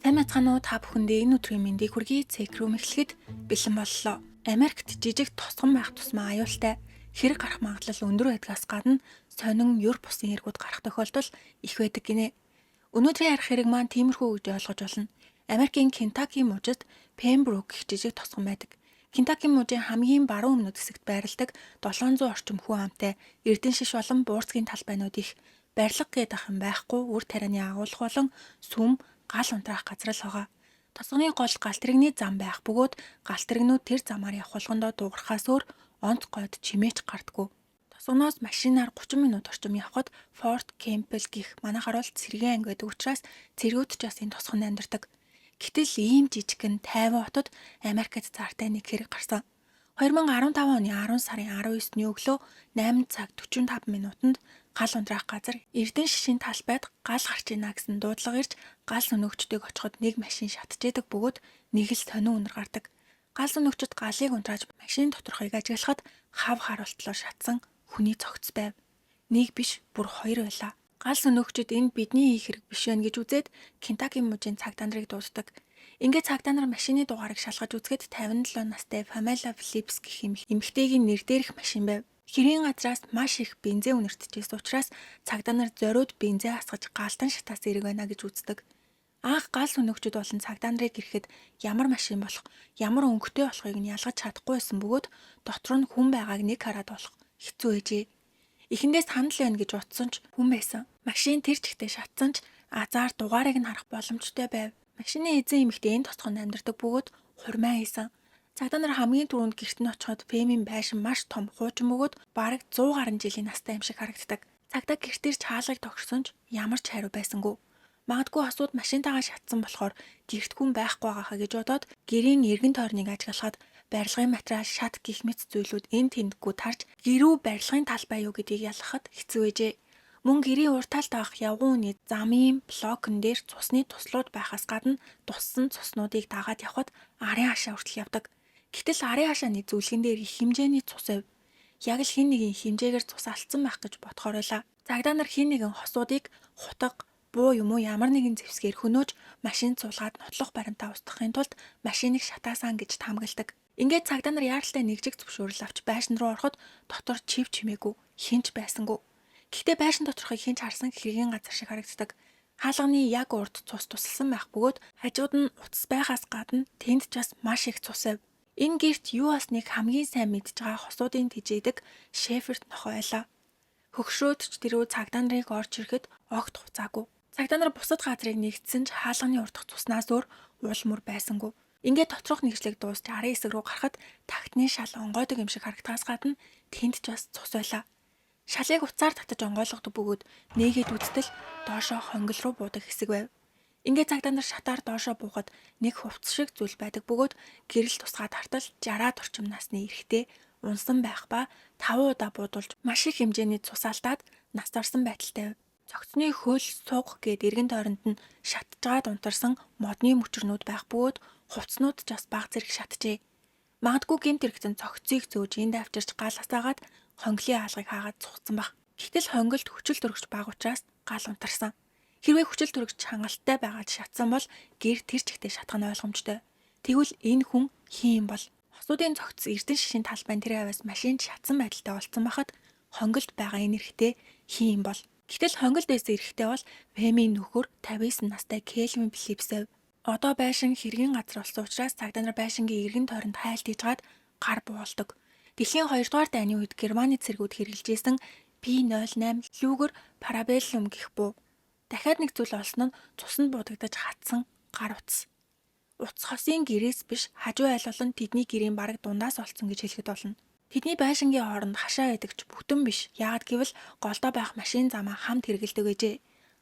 Сайн мэцхан уу та бүхэндээ энэ өдрийн мэндийг хүргэе. Цекрум эхлэхэд бэлэн боллоо. Америкт жижиг тосгон байх тусмаа аюултай хэрэг гарах магадлал өндөр байдгаас гадна сонин юр бусын эргүүд гарах тохиолдол их байдаг гинэ. Өнөөдрийн арх хэрэг маань тиймэрхүү гэж ойлгож болно. Америкийн Кентаки мужид Пембрук гэх жижиг тосгон байдаг. Кентаки мужийн хамгийн баруун өмнөд хэсэгт байрладаг 700 орчим хүн амтай эрдэн шиш болон буурцгийн талбайнууд их барилга гээд ах юм байхгүй үр тарианы агуулга болон сүм гал унтраах газар л байгаа. Тосгоны гол галт тэрэгний зам байх бөгөөд галт тэрэгнүүд тэр замаар явх болгондоо дуугархаас өөр онц гойд чимээч гардггүй. Тосгоноос машинаар 30 минут орчим явхад Форт Кемпбелл гих манайхаар бол цэргийн анги байдаг учраас цэргүүд ч бас энэ тосгонд амьдардаг. Гэтэл ийм жижигхэн тайван хотод Америкт цаартай нэг хэрэг гарсан. 2015 оны 10 сарын 19-ний өглөө 8 цаг 45 минутанд гал унтраах газар Эрдэнэ шишийн талбайд гал гарч ийна гэсэн дуудлага ирж гал сөнөгчдөг очиход нэг машин шатчихэдэг бөгөөд нэг л сонин үнэр гардаг. Гал сөнөгчд галыг унтрааж машин доторхыг ажиглахад хав харуултлаар шатсан хүний цогц байв. Нэг биш бүр хоёр байлаа. Гал сөнөгчд энэ бидний хийх хэрэг биш байна гэж үзээд Кентаки мужийн цагдаа нарыг дууддаг. Ингээд цагдаа нар машины дугаарыг шалгаж үзэхэд 57 настай Памела Филлипс гэх эмэгтэйгийн нэр дээрх машин байв. Хэрийн газраас маш их бензин үнэртжсэн учраас цагдаа нар зориуд бензин асгаж галдан шатаас эрэг байна гэж үздэг. Анх гал сөнөгчд болон цагдаа нарыг ирэхэд ямар машин болох, ямар өнгөтэй болохыг нь ялгаж чадахгүй байсан бөгөөд дотор нь хүн байгааг нэг хараад болох хэцүү ээжээ. Эхэндээ санал байна гэж утсан ч хүн байсан. Машин тэр чигтээ шатсан ч азар дугаарыг нь харах боломжтой байв. Машины эзэн эмэгтэй энэ тосгонд амьдардаг бөгөөд хурмаа хийсэн. Цагдаа нар хамгийн түрүүнд гэрт нь очиход Пэмийн байшин маш том хуучин бөгөөд бараг 100 гаруй жилийн настай юм шиг харагддаг. Цагдаа гэрт ирж хаалгыг тогтсон ч ямар ч хариу байсангүй. Магадгүй хосууд машинтайгаа шатсан болохоор гэрт хүн байхгүй байгаахаа гэж бодоод гэрийн эргэн тойрныг ажиглахад барилгын материал шат гих мэт зүйлүүд энэ тэндгүү тарж гэрүү барилгын талбай юу гэдгийг ялгахад хэцүү ээжээ. Мөн гэрийн уртаалт авах явган үний замын блокн дээр цусны туслууд байхаас гадна туссан цуснуудыг дагаад явхад арын хашаа хүртэл явдаг. Гэтэл арын хашааны зүлгэн дээр их хэмжээний цус байв. Яг л хин нэгэн хэмжээгээр цус алдсан байх гэж бодохоор байлаа. Цагдаа нар хин нэгэн хосуудыг хутга, буу юм уу ямар нэгэн зэвсгээр хөнөөж машин цуулгаад нотлох баримтаа устгахын тулд машиныг шатаасан гэж таамагладаг. Ингээд цагдаа нар яаралтай нэгжиг зөвшөөрөл авч байшин руу ороход дотор чив чимээгүй хинч байсангүй. Гэхдээ байшин доторхыг хинч харсан хэргийн газар шиг харагддаг. Хаалганы яг урд цус тусалсан байх бөгөөд хажууд нь утас байхаас гадна тэнд ч бас маш их цус байв. Энэ гэрт юу асныг хамгийн сайн мэдж байгаа хосуудын тэжээдэг Шеферд нохой байлаа. Хөгшрөөд ч тэрөө цагдаа нарыг орж ирэхэд огт хуцаагүй. Цагдаа нар бусад газрыг нэгтсэн ч хаалганы урдах цуснаас өөр уул мөр байсангүй. Ингээд доторх нэгжлэг дуусч арын хэсэг рүү гарахад тагтны шал онгойдог юм шиг харагдахаас гадна тэнд ч бас цус байлаа. Шалыг уцаар татаж онгойлгодог бөгөөд нээгээд үзтэл доошоо хонгил руу буудаг хэсэг байв. Ингээд цагдаа нар шатаар доошоо буухад нэг хувцс шиг зүйл байдаг бөгөөд гэрэл тусгаа тартал 60-аад орчим насны эрэгтэй унсан байх ба 5 удаа буудулж маш их хэмжээний цус алдаад нас орсон байдалтай байв. Цогцны хөл суг гээд эргэн тойронд нь шатжгаад унтарсан модны мөчрнүүд байх бөгөөд хувцснууд ч бас баг зэрэг шатжээ. Магадгүй гэмт хэрэгцэн цогцыг зөөж энд авчирч гал асаагаад хонглын хаалгыг хаагаад цугцсан баг. Гэтэл хонголд хүчил төрөгч баг учраас гал унтарсан. Хэрвээ хүчил төрөгч хангалттай байгаад шатсан бол гэр тэр чигтээ шатах нь ойлгомжтой. Тэгвэл энэ хүн хин юм бол? Хосуудын цогц эрдэн шишийн талбайн тэр аваас машинд шатсан байдалтай олцсон байхад хонголд байгаа энэ эрэгтэй хин юм бол? Гэтэл хонголд байсан эрэгтэй бол Пэмийн нөхөр 59 настай Кельвин Филлипс байв. Одоо байшин хэргийн газар болсон учраас цагдаа нар байшингийн эргэн тойронд хайлт хийж гад гар буулдаг. Дэлхийн 2 дугаар дайны үед Германы цэргүүд хэрэгжилжсэн P08 лүүгэр парабеллум гэх буу. Дахиад нэг зүйл олсон нь цуснд буудагдаж хатсан гар утас. Утас хосын гэрээс биш хажуу айлгол нь тэдний гэрийн бараг дундаас олцсон гэж хэлэхэд болно. Тэдний байшингийн хооронд хашаа байдагч бүтэн биш. Яагад гэвэл голдоо байх машин замаа хамт хэрэгэлдэг гэжээ.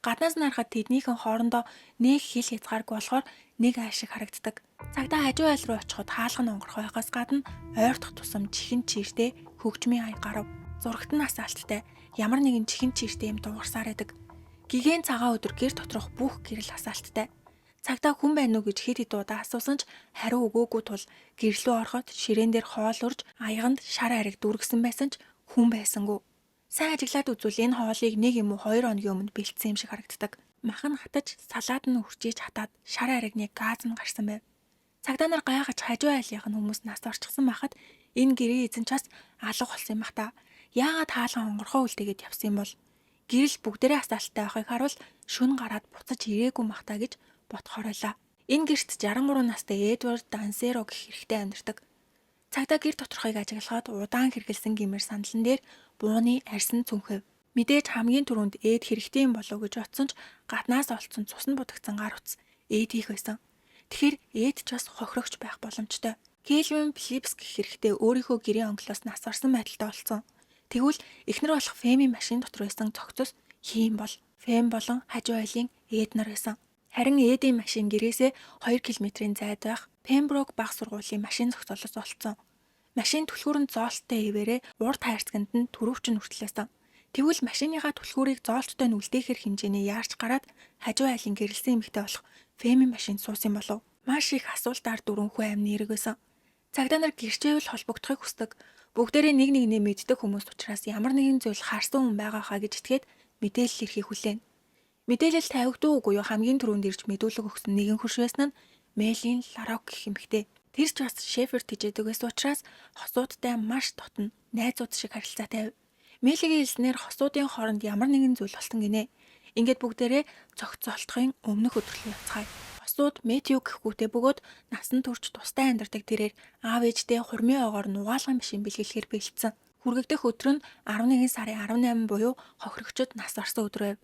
Гаднаас нь харахад тэднийхэн хоорондоо нэг хил хязгааргүй болохоор нэг ай шиг харагддаг. Цагдаа хажуу айл руу очиход хаалга нь онгорох байхаас гадна ойртох тусам чихэн чиртэй хөгжмийн ай гарав. Зурагт нь асаалттай ямар нэгэн чихэн чиртэй юм дуугарсаар байдаг. Гигэн цагаан өдөр гэр доторх бүх гэрэл асаалттай. Цагдаа хүн байна уу гэж хэд хэд удаа асуусан ч хариу өгөөгүй тул гэрлөө ороход ширээн дээр хоол урж аяганд шар ариг дүүргэсэн байсан ч хүн байсангүй. Сайн ажиглаад үзвэл энэ хоолыг 1 юм уу 2 хоногийн өмнө бэлдсэн юм шиг харагддаг. Мах нь хатаж, салаад нь үржиж хатаад шар аригны газ нь гарсан байв. Цагдаа нар гайхаж хажуу айлынх нь хүмүүс нас орчихсон байхад энэ гэрээ эзэн ч бас алга болсон юм ах та. Яагаад хаалхан онгорхоо үлдээгээд явсан юм бол? Гэрэл бүгдээрээ асаалттай байхыг харуул шүн гараад буцаж ирээгүй мах та гэж бодохоор байлаа. Энэ гэрт 63 настай Эдвард Дансеро гэх хэрэгтэй амьдардаг. Цагдаа гэр доторхыг ажиглахад удаан хэргэлсэн гэмээр сандлан дээр бууны арьсан цүнхэв. Мэдээж хамгийн түрүүнд Эд хэрэгтэй юм болов гэж бодсон ч гаднаас олцсон цус нь будагцсан гар утас Эд хийх байсан. Тэгэхээр Эд ч бас хохирогч байх боломжтой. Кельвин Флипс гэх хэрэгтэй өөрийнхөө гэрийн онглоос нас орсон байдалтай болсон. Тэгвэл эхнэр болох Фэмийн машин дотор байсан цогцос хийм бол Фэм болон хажуу айлын Эд нар байсан. Харин Эдийн машин гэрээсээ 2 км-ийн зайд байх Пемброк баг сургуулийн машин зохицолоос олцсон. Машин түлхүүр нь зоолттой хэвээрээ урд хайрцагт нь түрүүвчин хүртлээсэн. Тэгвэл машиныхаа түлхүүрийг зоолттой нь үлдээхэр хэмжээний яарч гараад хажуу айлын гэрэлсэн эмэгтэй болох Фэмийн машин суусан болов. Маш их асуултаар дөрөнхөө амны эрэг байсан. Цагдаа нар гэрчээвэл холбогдохыг хүсдэг. Бүгдээрээ нэг нэгнээ мэддэг хүмүүс учраас ямар нэгэн зүйл харсан хүн байгаа хаа гэж итгээд мэдээлэл ирэхийг хүлээн. Мэдээлэл тавигдуугүй юу хамгийн түрүүнд ирж мэдүүлэг өгсөн нэгэн хөрш байсан нь Мэлийн Ларок гэх эмэгтэй. Тэр ч бас Шеферд тэжээдэг байсан учраас хосуудтай маш дотно найзууд шиг харилцаатай. Мэлигийн хэлснээр хосуудын хооронд ямар нэгэн зүйл болсон гинэ. Ингээд бүгдээрээ цогцолтохын өмнөх өдрөлөө яцгаая. Хосууд Мэтью гэхгүйтэй бөгөөд насан турш тустай амьдардаг тэрээр аав ээжтэй хурмын ойгоор нугаалгын машин бэлгэлэхээр бэлдсэн. Хүргэгдэх өдөр нь 11 сарын 18 буюу хохирогчид нас орсон өдөр байв.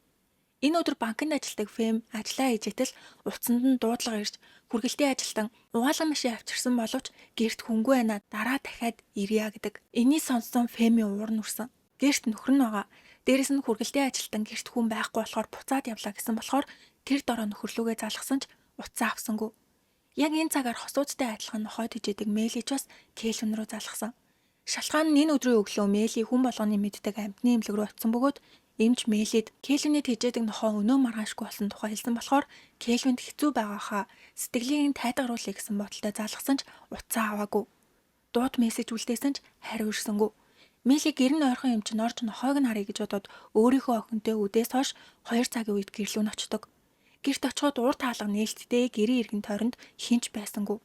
Энэ өдөр банкнд ажилладаг Фэм ажлаа хийжэтэл утсанд нь дуудлага ирж хүргэлтийн ажилтан угаалгын машин авчирсан боловч гэрт хүнгүй байна дараа дахиад ирья гэдэг. Энийг сонссон Фэмийн уур нүрсэн. Гэрт нөхөр нь байгаа. Дээрэс нь хүргэлтийн ажилтан гэрт хүн байхгүй болохоор буцаад явлаа гэсэн болохоор тэр дороо нөхөрлөгөө залгасан ч утсаа авсангүй. Яг энэ цагаар хосуудтай адилхан нохойд хижээдэг Мэли ч бас Кельвин рүү залгасан. Шалтгаан нь энэ өдрийн өглөө Мэли хүн болгоны мэддэг амьтны эмнэлэг рүү очисон бөгөөд эмч Мэлид Кельвиний тэжээдэг нохоо өнөө маргаашгүй болсон тухай хэлсэн болохоор Кельвинд хэцүү байгаа хаа сэтгэлийг тайтгаруулъя гэсэн бодолтой залгасан ч утсаа аваагүй. Дууд мессеж үлдээсэн ч хариу ирсэнгүй. Мэли гэрн ойрхон эмч нь орж нохойг нь харъя гэж бодоод өөрийнхөө охинтой үдээс хойш 2 цагийн үед гэрлүү нь очдог. Гэрт очиход уур таалга нээлттэй гэрийн иргэн тойронд хинч байсангүй.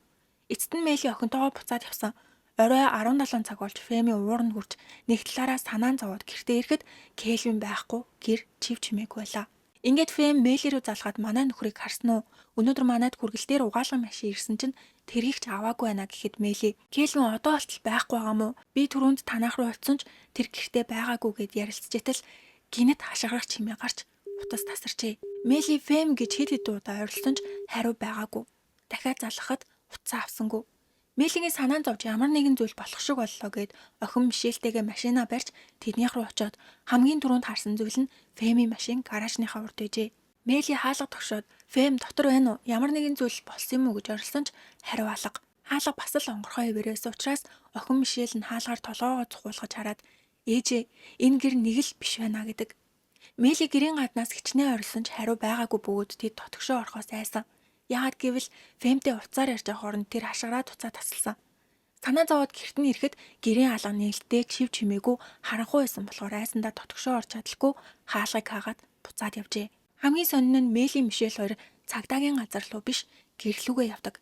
Эцэст нь Мэли охинтойгоо буцаад явсан. Орой 17 цаг болж Фэмийн уур нь хүрч нэг талаараа санаан зовоод гэртээ ирэхэд Кельвин байхгүй гэр чив чимээгүй байлаа. Ингээд Фэм Мэли рүү залгаад манай нөхрийг харсан уу? Өнөөдөр манайд хүргэлтээр угаалгын машин ирсэн чинь тэргийг ч аваагүй байна гэхэд Мэли Кельвин одоо болтол байхгүй байгаа мó? Би түрүүнд танах руу очсон ч тэр гэртээ байгаагүй гэд ярилцжэтэл гинэт хашгирах чимээ гарч утас тасарчээ. Мэли Фэм гэж хэд хэд удаа ойрлсон ч хариу байгаагүй. Дахиад залгахад утсаа авсангүй. Мэлигийн санаан зовж ямар нэгэн зүйл болох шиг боллоо гэд охин Мишельтэйгээ машинаа барьж тэднийх рүү очиод хамгийн түрүүнд харсан зүйл нь Фэмийн машин гаражныхаа урд байжээ. Мэли хаалга тогшоод Фэм дотор байна уу? Ямар нэгэн зүйл болсон юм уу гэж орилсон ч хариу алга. Хаалга бас л онгорхоо ивэрээс учраас охин Мишель нь хаалгаар толгоогоо цухуулгаж хараад ээжээ энэ гэр нэг л биш байна гэдэг. Мэли гэрийн гаднаас хичнээн орилсон ч хариу байгаагүй бөгөөд тэд тотгошоо орохоос айсан. Яагаад гэвэл Фэмтэй уцаар ярьж байгаа хооронд тэр хашгираа туцаа тасалсан. Санаа зовоод гэрт нь ирэхэд гэрийн алга нээлттэй чив чимээгүй харанхуй байсан болохоор айсандаа тотгошоо орж чадалгүй хаалгыг хаагаад буцаад явжээ. Хамгийн сонин нь Мэли Мишель хоёр цагдаагийн газар руу биш гэрлүүгээ явдаг.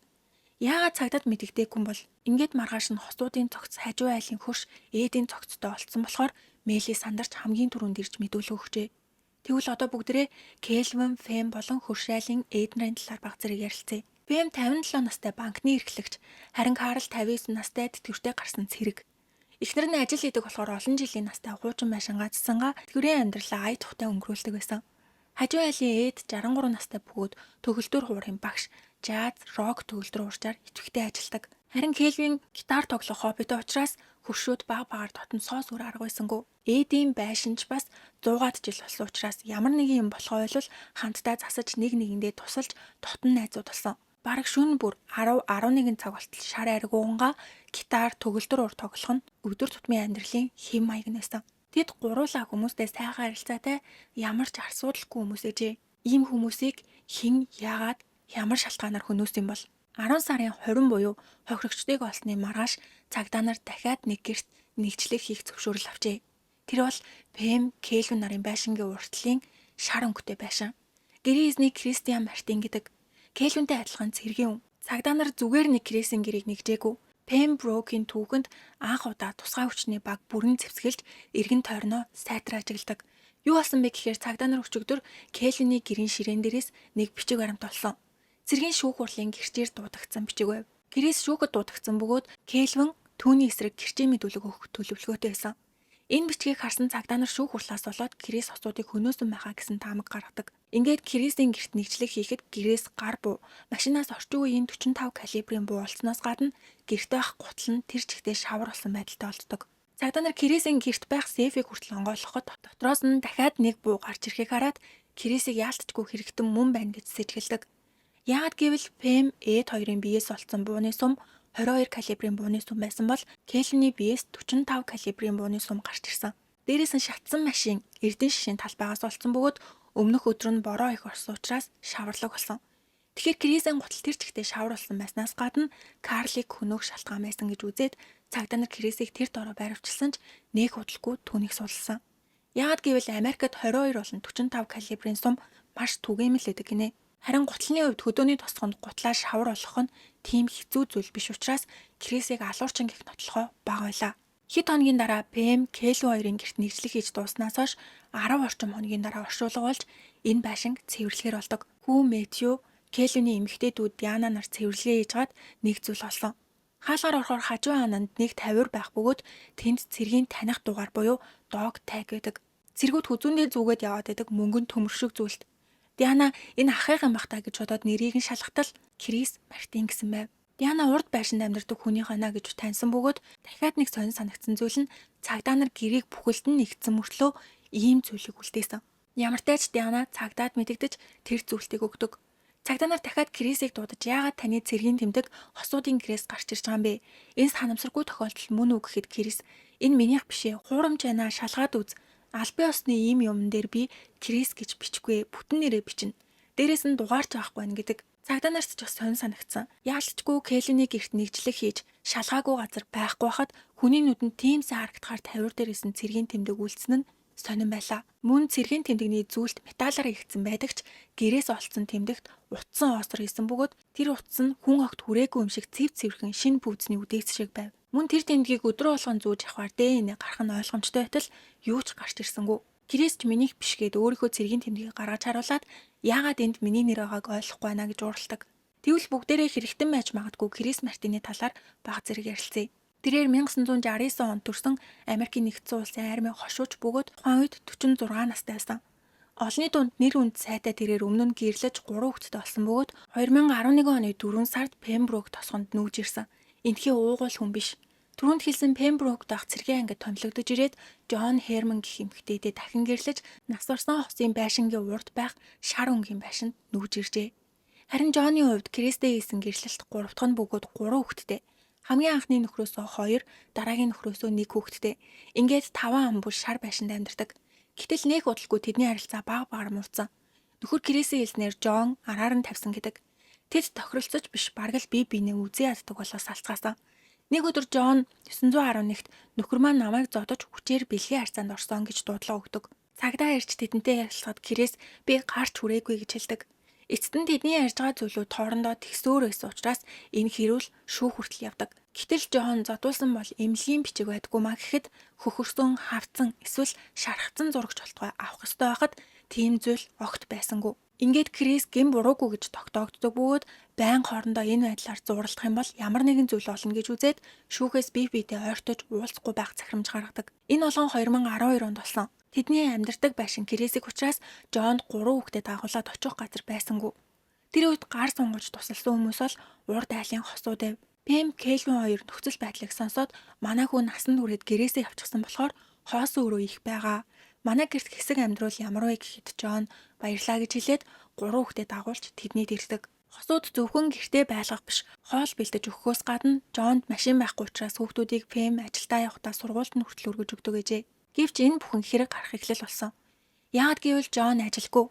Яагаад цагдаад мэдэгдээгүй юм бол ингээд маргааш нь хосуудын цогц хажуу айлын хөрш Эдийн цогцтой олцсон болохоор Мэли сандарч хамгийн түрүүнд ирж мэдүүлэг өгчээ. Тэгвэл одоо бүгдээрээ Кельвин, Фэм болон хөршайлын Эд нарын талаар баг зэрэг ярилцъя. Фэм 57 настай банкны эрхлэгч, харин Карл 59 настай тэтгэвртэй гарсан цэрэг. Эхнэр нь ажил хийдэг болохоор олон жилийн настай хуучин байшингаа цэцэнгаа тэтгэврийн амьдралаа ая тухтай өнгөрүүлдэг байсан. Хажуу айлын Эд 63 настай бөгөөд төгөлдөр хуурын багш, жаз, рок төгөлдөр уурчаар идэвхтэй ажилдаг. Харин Кельвин гитар тоглох хоббитой учраас хөршүүд баг багаар дотн соос үр арга байсангүй. Эдийн байшинч бас 100-аад жил болсон учраас ямар нэгэн юм болохоо ойлвол хамтдаа засаж нэг нэгэндээ тусалж дотн найзууд болсон. Бараг шөнө бүр 10-11 цаг болтол шар ариг уунгаа гитар төгөлдөр ур тоглох нь өдөр тутмын амьдралын хэм маяг нэсэн. Тэд гуруулаа хүмүүстэй сайхан харилцаатай ямар ч асуудалгүй хүмүүс ээжээ. Ийм хүмүүсийг хэн яагаад ямар шалтгаанаар хөнөөсөн бол 10 сарын 20 буюу хохирогчдыг олсны маргааш цагдаа нар дахиад нэг гэрт нэгжлэг хийх зөвшөөрөл авчээ. Тэр бол Фэм Кельвин нарын байшингийн уртлын шар өнгөтэй байшин. Гэрийн эзнийг Кристиан Мартин гэдэг. Кэлвинтэй адилхан цэргийн хүн. Цагдаа нар зүгээр нэг Крисийн гэрийг нэгжээгүй. Пемброкийн түүхэнд анх удаа тусгай хүчний баг бүрэн зэвсгэлж эргэн тойрноо сайтар ажигладаг. Юу болсон бэ гэхээр цагдаа нар өчигдөр Кэлвиний гэрийн ширээн дээрээс нэг бичиг баримт олсон. Цэргийн шүүх хурлын гэрчээр дуудагдсан бичиг байв. Крис шүүхэд дуудагдсан бөгөөд Кэлвин түүний эсрэг гэрчээ мэдүүлэг өгөх төлөвлөгөөтэй байсан. Энэ бичгийг харсан цагдаа нар шүүх хурлаас болоод Крис асуудыг хөнөөсөн байхаа гэсэн таамаг гаргадаг. Ингээд Крисийн гэрт нэгжлэг хийхэд гэрээс гар буу, машинаас орчин үеийн 45 калибрын буу олсноос гадна гэрт байх гутал нь тэр чигтээ шавар болсон байдалтай олддог. Цагдаа нар Крисийн гэрт байх сейфийг хүртэл онгойлгоход дотроос нь дахиад нэг буу гарч ирэхийг хараад Крисийг яалтчгүй хэрэгтэн мөн байна гэж сэжгэлдэг. Яагад гэвэл Пэм Эд хоёрын биеэс олцсон бууны сум 22 калибрын бууны сум байсан бол Кэлвиний биеэс 45 калибрын бууны сум гарч ирсэн. Дээрээс нь шатсан машин эрдэнэ шишийн талбайгаас олцсон бөгөөд өмнөх өдөр нь бороо их орсон учраас шаварлаг болсон. Тэгэхээр Крисийн гутал тэр чигтээ шаварлсан байснаас гадна Карлиг хөнөөх шалтгаан байсан гэж үзээд цагдаа нар Крисийг тэр дороо байрвчилсан ч нэг удалгүй түүнийг сулсан. Яагад гэвэл Америкт 22 болон 45 калибрын сум маш түгээмэл байдаг гинэ. Харин гутлын хувьд хөдөөний тосгонд гутлаа шавар олгох нь тийм хэцүү зүйл биш учраас Крисийг алуурчин гэх нотлохоо бага байлаа. Хэд хоногийн дараа Пэм Кэлвин хоёрын гэрт нэгжлэг хийж дууснаас хойш 10 орчим хоногийн дараа оршуулга болж энэ байшинг цэвэрлэхээр болдог. Хүү Мэтью Кэлвиний эмэгтэй дүү Диана нар цэвэрлэгээ хийж гад нэг зүйл олсон. Хаалгаар орохоор хажуу хаананд нэг тавиур байх бөгөөд тэнд цэргийн таних дугаар буюу дог таг байдаг. Цэргүүд хүзүүндээ зүгээд яваад байдаг мөнгөн төмөршөг зүйлт. Диана энэ ахыгын бах та гэж бодоод нэрийг нь шалгатал Крис Мартин гэсэн байв. Диана урд байшинд амьдардаг хүний хоноо гэж таньсан бөгөөд дахиад нэг сонир санагдсан зүйл нь цагдаа нар гэрийг бүхэлдэн нэгдсэн мөртлөө ийм зүйлийг үлдээсэн. Ямар ч тач Диана цагдаад мэдэгдэж тэр зүйлтийг өгдөг. Цагдаа нар дахиад Крисийг дуудаж яагаад таны цэргийн тэмдэг хосуудын гэрээс гарч ирж байгаа юм бэ? Энэ санамсаргүй тохиолдол мөн үү гэхэд Крис энэ минийх бишээ хуурамч байна шалгаад үз. Албан ёсны ийм юм дээр би Крис гэж бичихгүй бүтэн нэрээ бичнэ. Дээрээс нь дугаарч авахгүй байна гэдэг. Цагдаа нарт ч бас сонир санагдсан. Яалтчгүй Кэлвиний гэрт нэгжлэг хийж шалгаагүй газар байхгүй хахад хүний нүдэнд тийм сайн харагдахаар тавиур дээрээс нь цэргийн тэмдэг үйлцэн нь сонирн байлаа. Мөн цэргийн тэмдэгний зүйлт металлаар хийгдсэн байдаг ч гэрээс олцсон тэмдэгт утсан оосор хийсэн бөгөөд тэр утас нь хүн огт хүрээгүй юм шиг цэв цэвэрхэн шинэ пүүзний үдээц шиг байв. Мөн тэр тэмдгийг өдрөө болгон зүүж авахар ДНХ гарах нь ойлгомжтой байтал юу ч гарч ирсэнгүй. Крис ч минийх биш гээд өөрийнхөө цэргийн тэмдгийг гаргаж харуулад яагаад энд миний нэр байгааг ойлгохгүй байна гэж уурладаг. Тэгвэл бүгдээрээ хэрэгтэн байж магадгүй Крис Мартины талаар бага зэрэг ярилцъя. Тэрээр 1969 онд төрсэн Америкийн нэгдсэн улсын армийн хошууч бөгөөд тухайн үед 46 настай байсан. Олонний дунд нэр хүнд сайтай тэрээр өмнө нь гэрлэж 3 хүүхэдтэй болсон бөгөөд 2011 оны 4 сард Пемброк тосгонд нүүж ирсэн. Энэхий уугуул хүн биш. Түрүүнд хэлсэн Пемброк дахь цэргийн ангид томилогдож ирээд Джон Херман гэх эмэгтэйдээ дахин гэрлэж нас барсан хосын байшингийн урд байх шар өнгийн байшинд нүүж иржээ. Харин Джонны хувьд Кристтэй хийсэн гэрлэлт 3 дахь нь бөгөөд 3 хүүхэдтэй. Хамгийн анхны нөхрөөсөө 2, дараагийн нөхрөөсөө 1 хүүхэдтэй. Ингээд 5 амбул шар байшинд амьдардаг. Гэтэл нэг удалгүй тэдний харилцаа баг багаар муурсан. Нөхөр Крисийн хэлснээр Джон араар нь тавьсан гэдэг. Тэд тохиролцож биш бараг л бие биенээ үзээ яддаг болохоос салцгаасан. Нэг өдөр Джон 911-т нөхөр маань намайг зодож хүчээр бэлгийн харьцаанд орсон гэж дуудлага өгдөг. Цагдаа ирж тэдэнтэй ярилцахад Крис би гарч хүрээгүй гэж хэлдэг. Эцэст нь тэдний ярьж байгаа зүйлүүд хоорондоо тэгсөөр байсан учраас энэ хэрүүл шүүх хүртэл явдаг. Гэтэл Джон зодуулсан бол эмнэлгийн бичиг байдгүй маа гэхэд хөхөрсөн, хавцсан эсвэл шархацсан зурагч болтугай авах ёстой байхад тийм зүйл огт байсангүй. Ингээд Крис гэм буруугүй гэж тогтоогддог бөгөөд байн хоорондоо энэ байдлаар зурлах юм бол ямар нэгэн зүйл олно гэж үзээд шүүхээс бие биедээ ойртож уулзахгүй байх захирамж гаргадаг. Энэ болгон 2012 онд болсон. Тэдний амьдардаг байшин Крисийг учраас Джонд 3 хүүхдэд дагуулад очих газар байсангүй. Тэр үед гар сунгаж тусалсан хүмүүс бол урд айлын хосууд байв. Пэм Кэлвин хоёр нөхцөл байдлыг сонсоод манай хүн насанд хүрээд гэрээсээ явчихсан болохоор хоос өөрөө их байгаа. Манай гэрт хэсэг амьдруул ямар вэ гэхэд Джон баярлаа гэж хэлээд 3 хүүхдэд дагуулж тэднийд ирдэг. Хосууд зөвхөн гэртээ байлгах биш, хоол бэлдэж өгөхөөс гадна Джонд машин байхгүй учраас хүүхдүүдийг Пэм ажилдаа явахдаа сургуульд нь хүртэл өргөж өгдөг гэжээ. Гэвч энэ бүхэн хэрэг гарах эхлэл болсон. Яагад гэвэл Джон ажилгүй.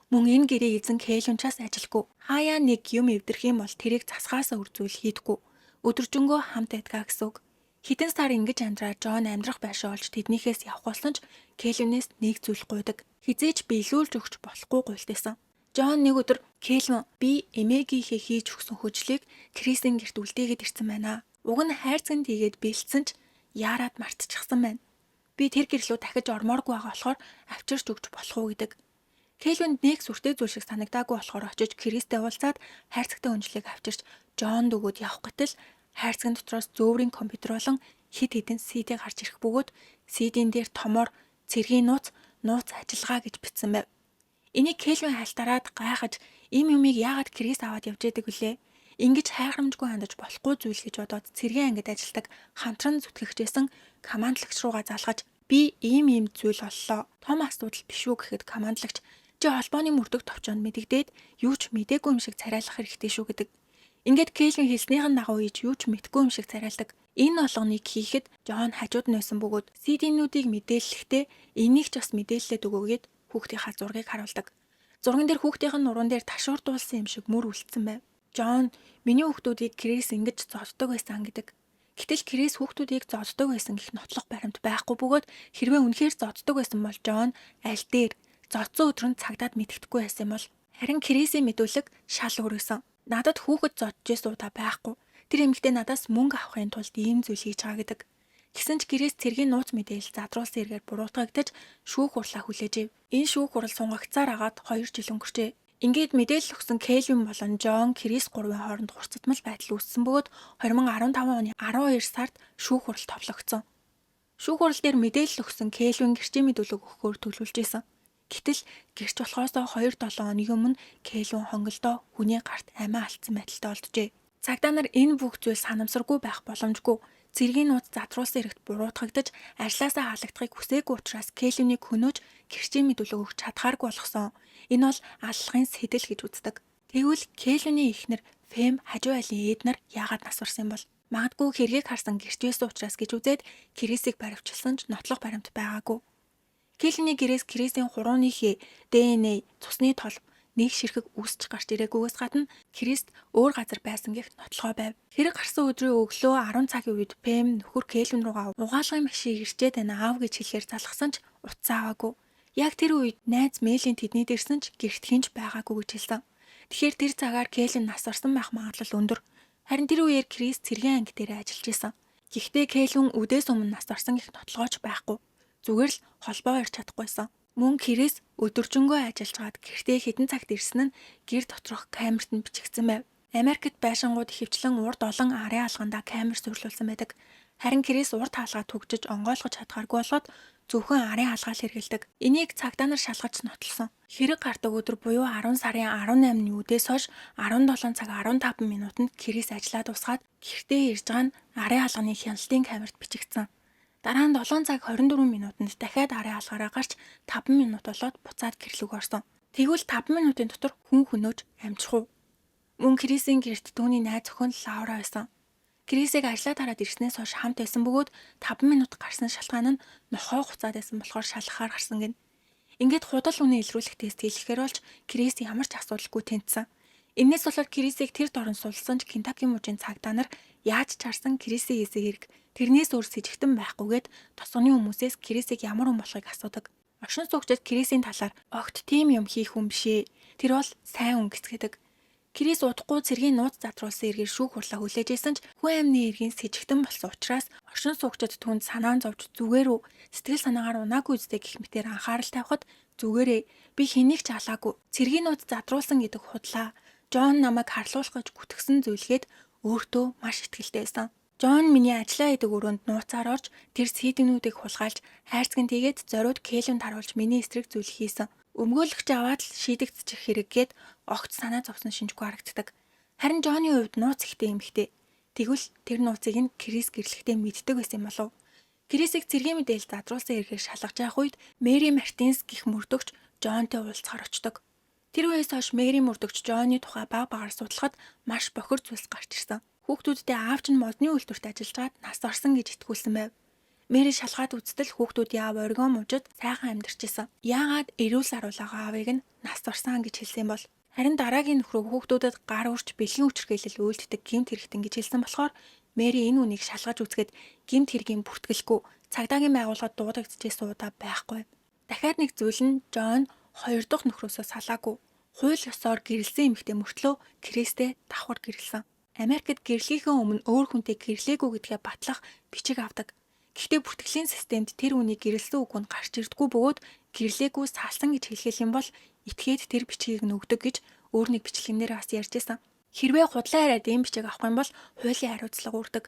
Мөн энэ гэрээ эзэн Кэлвин ч бас ажилгүй. Хаяа нэг юм эвдэрх юм бол тэрийг засгаасаа үрзүүл хийдэггүй. Өдөржингөө хамт байдгаа гэсэн үг. Хэдэн сар ингэж амьдраад Джон амьдрах байшаа олж тэднийхээс явах болсон ч Кэлвинээс нэг зүйл гуйдаг. Хизээч биелүүлж өгч болохгүй гуйлтайсан. Жон нэг өдөр Кэлвин би эмээгийнхээ хийж өгсөн хөжлийг Крисийн гэрт үлдээгээд ирсэн байна. Уг нь хайрцагт тийгээд бэлдсэн ч яарад мартчихсан байна. Би тэр гэрлүү дахиж ормооргүй байгаа болохоор авчирч өгч болох уу гэдэг. Кэлвинд нэг сүртэй зүйл шиг санагдаагүй болохоор очиж Кристтэй уулзаад хайрцагтай өнжлийг авчирч Жонд өгөөд явах гэтэл хайрцагын дотроос зөөврийн компьютер болон хид хідэн CD гарч ирэх бөгөөд CD-н дээр томоор цэргийн нууц ажиллагаа гэж бичсэн байв. Энийг Кэлвин хальтараад гайхаж ийм юмыг яагаад Крис аваад явж яадаг вүлээ? Ингиж хайхрамжгүй хандаж болохгүй зүйл гэж бодоод цэргийн ангид ажилладаг хамтран зүтгэгчсэн командлагч руугаа залгаж би ийм зүйл боллоо. Том асуудал биш үү гэхэд командлагч чи холбооны мөрдөх товчонд мэдэгдээд юу ч мдээгүй юм шиг царайлах хэрэгтэй шүү гэдэг. Ингээд Кэлвин хэлснийхэн дагуу ийж юу ч мэдгүй юм шиг царайлдаг. Энэ болгоныг хийхэд Жон хажууд нь байсан бөгөөд CD-нүүдийг мэдээлэхдээ энийг ч бас мэдээлэлээд өгөөгээд хүүхдийнхаа зургийг харуулдаг. Зурган дээр хүүхдийн нуруунд дээр ташуурдуулсан юм шиг мөр үлдсэн байв. Жон миний хүүхдүүдийг Крис ингэж зоддог байсан гэдэг. Гэтэл Крис хүүхдүүдийг зоддог байсан гэх нотлох баримт байхгүй бөгөөд хэрвээ үнэхээр зоддог байсан бол Жон аль дээр зодсон өдөр нь цагдаад мэддэхгүй байсан юм бол харин Крисийн мэдүүлэг шал өөрөөсөн. Надад хүүхэд зодж суудаа байхгүй. Тэр эмэгтэй надаас мөнгө авахын тулд ийм зүйл хийж байгаа гэдэг. Гэсэн ч Крис цэргийн нууц мэдээлэл задруулсан эргээр буруутгагдаж шүүх хурлаа хүлээжээ. Энэ шүүх хурал сунгагцаар агаад 2 жил өнгөрчээ. Ингээд мэдээлэл өгсөн Кэлвин болон Жон Крис 3-ын хооронд хурцтмал байдал үүссэн бөгөөд 2015 оны 12 сард шүүх хурал товлогдсон. Шүүх хурал дээр мэдээлэл өгсөн Кэлвин гэрчийн мэдүүлэг өгөхөөр төлөвлөж исэн. Гэтэл гэрч болохоос 2-7 оны өмнө Кэлвин хонголдоо хүний гарт амиа алдсан байдалтай олджээ. Цагдаа нар энэ бүх зүйл санамсаргүй байх боломжгүй. Цэргийн нууц задруулсан эрэгт буруутгагдаж ажлаасаа халагдахыг хүсээгүй учраас Кэлвинийг хөнөөж гэрчийн мэдүүлэг өгч чадхааргүй болгосон. Энэ бол аллахын сэтэл гэж үздэг. Тэгвэл Кэлвиний эхнэр Фэм хажуу айлын ээд нар яагаад нас барсан бол? Магадгүй хэргийг харсан гэрч байсан учраас гэж үзээд Крисийг баривчилсан ч нотлох баримт байгаагүй. Кэлвиний гэрээс Крисийн хурууныхээ ДНА цусны толб нэг ширхэг үсч гарч ирээгүйгээс гадна Крист өөр газар байсан гэх нотлохоо байв. Хэрэг гарсан өдрийн өглөө 10 цагийн үед Пэм нөхөр Кэлвин руугаа угаалгын машин ирчээд байна аав гэж хэлэхээр залхсан ч утсаа аваагүй. Яг тэр үед найз Мэлийн тэднийд ирсэн ч гэрт хинч байгаагүй гэж хэлсэн. Тэгэхээр тэр цагаар Кэлвин нас барсан байх магадлал өндөр. Харин тэр үеэр Крис цэргийн анги дээр ажиллаж исэн. Гэхдээ Кэлвин үдээс өмнө нас барсан гэх нотлогооч байхгүй. Зүгээр л холбоо ирч чадахгүйсэн. Мөн Крис өдөржингөө ажиллаж гаад гэртээ хэдэн цагт ирсэн нь гэр доторх камерт нь бичигдсэн байв. Америкт байшингууд ихэвчлэн урд олон арын алгандаа камер суурилуулсан байдаг. Харин Крис урд хаалгаа түгжиж онгойлгож чадхааргүй болоод зөвхөн арын хаалгаа л хэрэгэлдэг. Энийг цагдаа нар шалгаж нотлсон. Хэрэг гардаг өдөр буюу 10 сарын 18-ны үдээс хойш 17 цаг 15 минутанд Крис ажиллаа дуусгаад гэртээ ирж байгаа нь арын хаалганы хяналтын камерт бичигдсэн. Дараа нь 7 цаг 24 минутанд дахиад арын хаалгаараа гарч 5 минут болоод буцаад гэрлүүг орсон. Тэгвэл 5 минутын дотор хүн хөнөөж амжих уу? Мөн Крисийн гэрт түүний найз охин Лаура байсан. Крисийг ажлаа тараад ирснээс хойш хамт байсан бөгөөд 5 минут гарсан шалтгаан нь нохой хуцаад байсан болохоор шалгахаар гарсан гин. Ингээд худал үнэ илрүүлэх тест хийлгэхээр болж Крис ямар ч асуудалгүй тэнцсэн. Иннээс болоод Крисийг тэр дорн сулсан ч Кентаки мужийн цагдаа нар яаж чарсан Крисийн хийсэн хэрэг тэрнээс өөр сэжигтэн байхгүйгээд тосгоны хүмүүсээс Крисийг ямар хүн болохыг асуудаг. Оршин суугчид Крисийн талаар огт тийм юм хийх хүн бишээ. Тэр бол сайн хүн гэцгээдэг. Крис удахгүй цэргийн нууц задруулсан эргээр шүүх хурлаа хүлээж исэн ч хүн амны эргийн сэжигтэн болсон учраас оршин суугчид түүнд санаан зовж зүгээр үү сэтгэл санаагаар унаагүй үстэй гэх мэтээр анхаарал тавихад зүгээрээ би хэнийг ч алаагүй цэргийн нууц задруулсан гэдэг худлаа Жон намайг харлуулах гэж гүтгсэн зүйлгээд өөртөө маш итгэлтэй байсан. Жон миний ажиллаа хийдэг өрөөнд нууцаар орж тэр CD-нүүдийг хулгайлж хайрцагт тийгээд зориуд Кэлвинд харуулж миний эсрэг зүйл хийсэн. Өмгөөлөгч аваад л шийдэгдчих хэрэггээд огт санаа зовсон шинжгүй харагддаг. Харин Жоны хувьд нууц ихтэй эмхтэй. Тэгвэл тэр нууцыг нь Крис гэрлэхдээ мэддэг байсан юм болов. Крисийг цэргийн мэдээлэл задруулсан эргээр шалгаж явах үед Мэри Мартинс гэх мөрдөгч Жонтой уулзахаар очдог. Тэр үеэс хойш Мэри мөрдөгч Жоны тухай баг багаар судлахад маш бохир зүйлс гарч ирсэн. Хүүхдүүдтэй аав чинь модны үйлдвэрт ажиллаж нас орсон гэж итгүүлсэн байв. Мэри шалгаад үзтэл хүүхдүүдийн аав оргион мужид сайхан амьдарч исэн. Яагаад эрүүл саруулаагаа аавыг нь нас орсон гэж хэлсэн бол харин дараагийн нөхрөө хүүхдүүдэд гар урч бэлгийн үчирхээлэл үйлддэг гэмт хэрэгтэн гэж хэлсэн болохоор Мэри энэ үнийг шалгаж үзгээд гэмт хэргийн бүртгэлгүй цагдаагийн байгууллагад дуудагдчихсан удаа байхгүй. Дахиад нэг зүйл нь Жон хоёр дахь нөхрөөсөө салаагүй Хууль ёсоор гэрэлсэн эмэгтэй мөртлөө Кристтэй давхар гэрэлсэн. Америкт гэрлэхийн өмнө өөр хүнтэй гэрлээгүй гэдгээ батлах бичиг авдаг. Гэхдээ бүртгэлийн системд тэр үнийг гэрэлсэн үг нь гарч ирдэггүй бөгөөд гэрлээгүй салсан гэж хэлэх юм бол этгээд тэр бичгийг нөгдөг гэж өөр нэг бичлэгнээр бас ярьжсэн. Хэрвээ худлаа яриад ийм бичиг авах юм бол хуулийн хариуцлага үрдэг.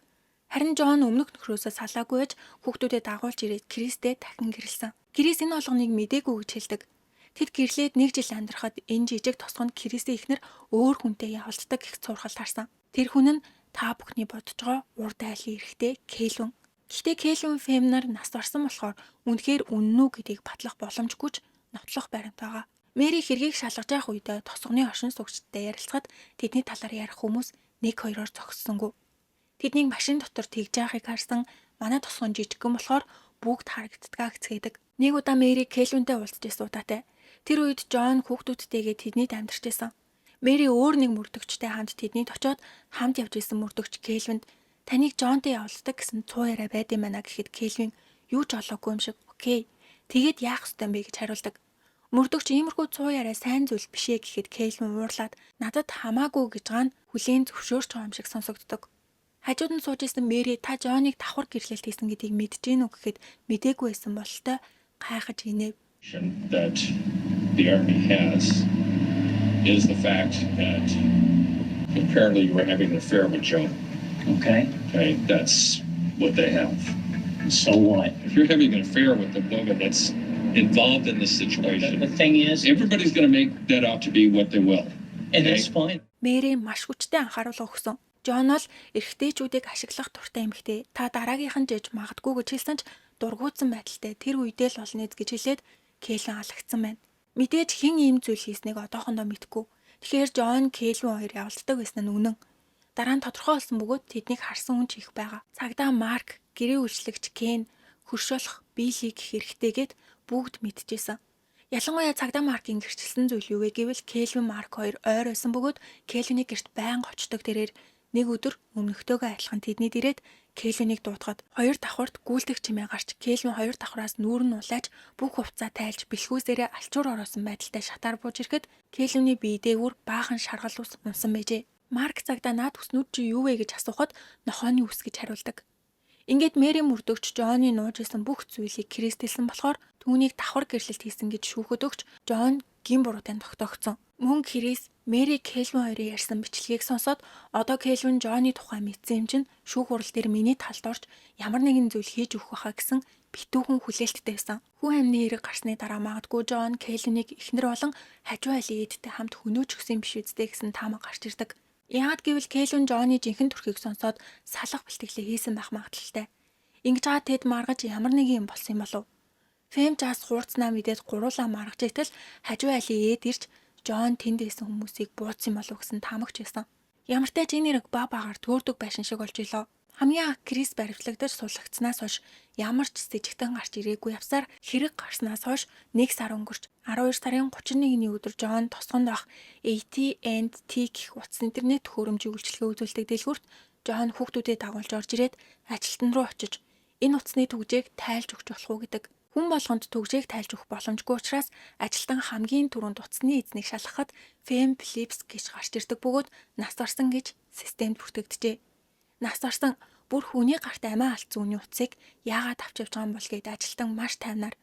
Харин Джон өмнөх нөхрөөсөө салаагүй байж хүүхдүүдэд дагуулж ирээд Кристтэй дахин гэрэлсэн. Крис энэ болгоныг мдээгүй гэж хэлдэг. Тэд гэрлээд 1 жил амьдрахад энэ жижиг тосгонд Кристийн эхнэр өөр хүнтэй явуулдаг гэх сургалт харсан. Тэр хүн нь та бүхний бодож байгаа урд айлын эрэгтэй Кэлвин. Гэхдээ Кэлвин феминар нас барсан болохоор үнэхээр үнэн үү гэдгийг батлах боломжгүй ч нотлох баримт байгаа. Мэри хэргийг шалгаж явах үедээ тосгоны оршин суугчдтай ярилцахад тэдний талаар ярих хүмүүс 1-2-оор зогссонгүй. Тэднийг машин дотор тэгж яахыг харсан манай тосгон жижигхэн болохоор бүгд харагддгаа гэцгээдэг. Нэг удаа Мэри Кэлвинтэй уулзж ирсэн удаатай. Тэр үед Джон хүүхдүүдтэйгээ тэднийд амьдарч байсан. Мэри өөр нэг мөрдөгчтэй хамт тэднийд очиод хамт явж исэн мөрдөгч Кэлвинд таныг Джонтэй явуулдаг гэсэн цуу яриа байд юм байна гэхэд Кэлвин юу ч олоогүй юм шиг окей. Тэгээд яах ёстой юм бэ гэж хариулдаг. Мөрдөгч иймэрхүү цуу яриа сайн зүйл биш ээ гэхэд Кэлвин уурлаад надад хамаагүй гэж гань хүлээн зөвшөөрч байгаа юм шиг сонсогддог. Хажууд нь сууж исэн Мэри та Джоныг давхар гэрлэлт хийсэн гэдгийг мэдэж гин үү гэхэд мдээгүй байсан бололтой гайхаж инэв. That the Army has is the fact that apparently you were having an affair with Joe. Okay. Okay, that's what they have. So what? If you're having an affair with a woman that's involved in this situation, The thing is, everybody's going to make that out to be what they will. and that's fine. Мэри маш хүчтэй анхааруулга өгсөн. Джон бол эрэгтэйчүүдийг ашиглах дуртай эмэгтэй. Та дараагийнхан жиж магадгүй гэж хэлсэн ч дургуутсан байдалтай тэр үедээ л олно гэж хэлээд Кэлвин алагдсан байна. Мэдээж хэн ийм зүйл хийснийг одоохондоо мэдэхгүй. Тэгэхээр Джон Кэлвин хоёр явуулдаг байсан нь үнэн. Дараа нь тодорхой болсон бөгөөд тэднийг харсан хүн ч их байгаа. Цагдаа Марк, гэрээ үйлчлэгч Кен, хөршөөлөх Билли гэх эрэгтэйгээд бүгд мэдчихсэн. Ялангуяа цагдаа Маркийн гэрчилсэн зүйл юу вэ гэвэл Кэлвин Марк хоёр ойр байсан бөгөөд Кэлвиний гэрт байнга очдог тэрээр нэг өдөр өмнөхтөөгөө адилхан тэдний дээрээд Кэлвинийг дуудахад хоёр давхарт гүйлдэг чимээ гарч Кэлвин хоёр давхраас нүүр нь улайж бүх хувцаа тайлж бэлхүүсээрээ алчуур ороосон байдалтай шатаар бууж ирэхэд Кэлвиний бие дээгүүр баахан шаргал ус унсан байжээ. Марк цагдаа наад хүснүүд чи юу вэ гэж асуухад нохооны ус гэж хариулдаг. Ингээд Мэри мөрдөгч Джонны нууж исэн бүх зүйлийг Кристэлсэн болохоор түүнийг давхар гэрлэлт хийсэн гэж шүүхэд өгч Джон гин буруутай тогтоогдсон. Мөн Крис Мэри Кэлвин хоёрын ярьсан бичлэгийг сонсоод одоо Кэлвин Джонны тухай мэдсэн юм чинь шүүх хурал дээр миний талд орж ямар нэгэн зүйл хийж өгөх байхаа гэсэн битүүхэн хүлээлттэй байсан. Хүн амны хэрэг гарсны дараа магадгүй Джон Кэлвинийг эхнэр болон хажуу айлын ээдтэй хамт хөнөөж өгсөн биш үстэй гэсэн таамаг гарч ирдэг. Яагад гэвэл Кэлвин Джонны жинхэнэ төрхийг сонсоод салах бэлтгэлээ хийсэн байх магадлалтай. Ингэж байгаа тэд маргаж ямар нэг юм болсон юм болов. Фэм жаас хуурцнаа мэдээд гуруулаа маргаж итэл хажуу айлын ээд ирж Джон тэнд байсан хүмүүсийг бууцсан болов гэсэн таамагч байсан. Ямар ч тач энэ нэрэг багаар төөрдөг байшин шиг болж илоо. Хамгийн анх Крис баривчлагдаж суулгацснаас хойш ямар ч сэжигтэн гарч ирээгүй явсаар хэрэг гарснаас хойш 1 сар өнгөрч 12 сарын 31-ний өдөр Джон тосгонд байх AT&T гэх утас интернет хөрөмжийн үйлчилгээ үзүүлдэг дэлгүүрт Джон хүүхдүүдэд дагуулж орж ирээд ажилтан руу очиж энэ утасны түгжээг тайлж өгч болох уу гэдэг. Хүн болгонд түгжээг тайлж өгөх боломжгүй учраас ажилтан хамгийн түрүүнд утасны эзнийг шалгахад Fem Phillips гэж гарч ирдэг бөгөөд нас барсан гэж системд бүртгэгджээ. Нас барсан бүр хүний гарт амиа алдсан үний утсыг яагаад авч явж байгаа юм бол гэд ажилтан маш тайвнаар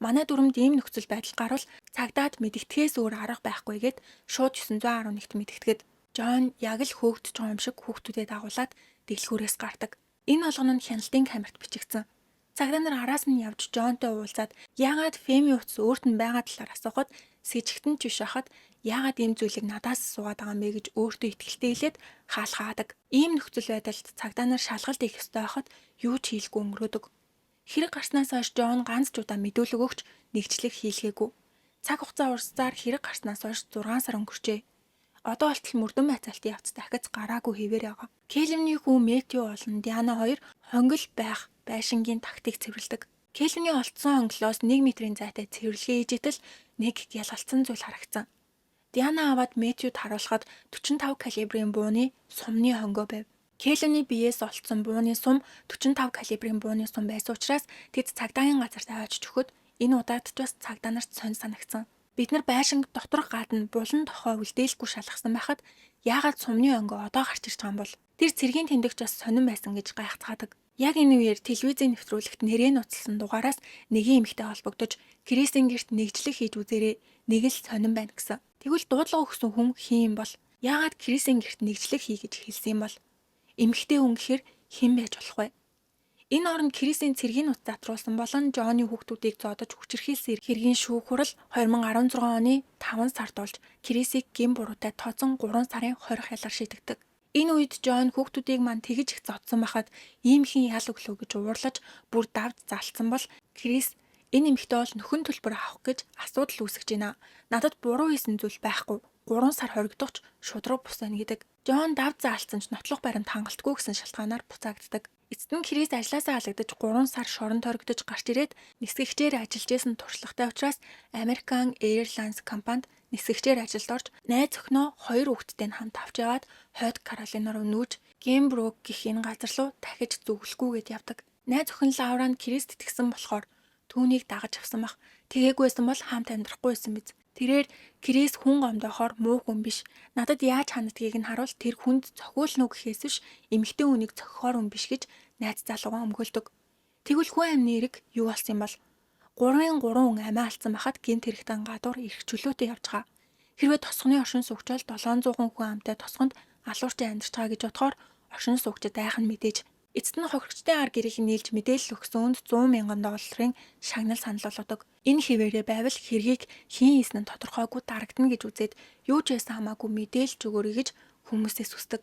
манай дүрмд ийм нөхцөл байдал гарвал цагдаад мэдэгдэхээс өөр арга байхгүйгээд шууд 911-т мэдэгдэхэд Джон яг л хөөгдөж байгаа юм шиг хүүхдүүдэд дагуулад дэлгүүрээс гардаг. Энэ болгоно нь хяналтын камерт бичигдсэн. Цагдаа нар араас нь явж Джонтой уулзаад яагаад Феми утас өөрт нь байгаа талаар асуухад сэжигтэн ч биш хахад яагаад ийм зүйлийг надаас суугаад байгаа юм бэ гэж өөртөө итгэлтэй хэлээд хаалхаадаг. Ийм нөхцөл байдалд цагдаа нар шалгалт хийх ёстой байхад юу ч хийлгүй өнгөрөөдөг. Хэрэг гарснаас хойш Джон ганц ч удаа мэдүүлэг өгч нэгжлэг хийлгээгүй. Цаг хугацаа уртсаар хэрэг гарснаас хойш 6 сар өнгөрчээ. Одоо болтол мөрдөн байцаалтын явц дахиц гараагүй хэвээр байгаа. Кэлвиний хүү Мэтью болон Диана хоёр хонгил байх байшингийн тактик цэвэрлэдэг. Кэлвиний олдсон хонглоос 1 метрийн зайтай цэвэрлэгээ хийжэтэл нэг ялгалцсан зүйл харагдсан. Диана аваад Мэтьюд харуулхад 45 калибрын бууны сумны хонгоо байв. Кэлвиний биеэс олдсон бууны сум 45 калибрын бууны сум байсан учраас тэд цагдаагийн газар тавиач өгөхөд энэ удаад ч бас цагдаа нарт сонь санагдсан. Бид нар байшинг дотор гадна булан тохой үлдээлгүй шалгасан байхад яагаад сумны онгоо одоо гарч ирж байгаа юм бол тэр цэргийн тэмдэгч бас сонирн байсан гэж гайхацгаадаг. Яг энэ үеэр телевизийн нэвтрүүлэгт нэрээ нуцлсан дугаараас нэгэн эмэгтэй холбогдож Крисийн гэрт нэгжлэг хийж үзээрэй, нэг л сонирн байна гэсэн. Тэгвэл дуудлага өгсөн хүн хэн юм бол? Яагаад Крисийн гэрт нэгжлэг хий гэж хэлсэн юм бол? Эмэгтэй хүн гэхэр хэн байж болох вэ? Энэ оронд Крисийн цэргийн нууц затруулсан болон Жонны хүүхдүүдийг зодож хүчирхийлсэн хэргийн шүүх хурал 2016 оны 5 сард болж Крисийг гин буруутай тооцон 3 сарын 20 ялгаар шийдэгдэг. Энэ үед Жон хүүхдүүдийг мань тэгж их зодсон байхад ийм хин ял өглөө гэж уурлаж бүр давж залцсан бол Крис энэ эмэгтэй бол нөхөн төлбөр авах гэж асуудал үүсгэж байна. Надад буруу хийсэн зүйл байхгүй. 3 сар хоригдохч шудраг бус байна гэдэг. Жон давж заалцсан ч нотлох баримт хангалтгүй гэсэн шалтгаанаар буцаагддаг. Эцэст нь Крис ажлаасаа халагдаж 3 сар шоронд хоригдож гарч ирээд нисгэгчээр ажиллаж исэн туршлагатай учраас American Airlines компанид нисгэгчээр ажилд орж найз охиноо 2 хүүхэдтэй хамт авч яваад Хойд Каролина руу нүүж Геймбрук гэх энэ газар руу дахиж зүгэлгүйгээд явдаг. Найз охин Лаура нь Крист итгэсэн болохоор түүнийг дагаж авсан бах. Тэгээгүй байсан бол хамт амьдрахгүй байсан биз. Тэрээр Крис хүн гомдохоор муу хүн биш. Надад яаж ханддгийг нь харуул тэр хүнд цохиулна уу гэхээс биш эмэгтэй хүнийг цохихоор хүн биш гэж найз залуугаа өмгөөлдөг. Тэгвэл хүн амны эрэг юу болсон юм бол 3-3 хүн амиа алдсан байхад гинт хэрэгтэн гадуур ирэх чөлөөтэй явж байгаа. Хэрвээ тосгоны оршин суугчаал 700 хүн амтай тосгонд алуурчин амьдарч байгаа гэж бодохоор оршин суугчид айхан мэдээж эцэст нь хохирогчдын ар гэрийг нийлж мэдээлэл өгсөн үнд 100 мянган долларын шагнал санал болгодог. Энэ хിവэрээ байвал хэргийг хийн хийсэн нь тодорхойгүй дарагдана гэж үзээд юу ч байсан хамаагүй мэдээлж өгөөрэй гэж хүмүүсээс хүсдэг.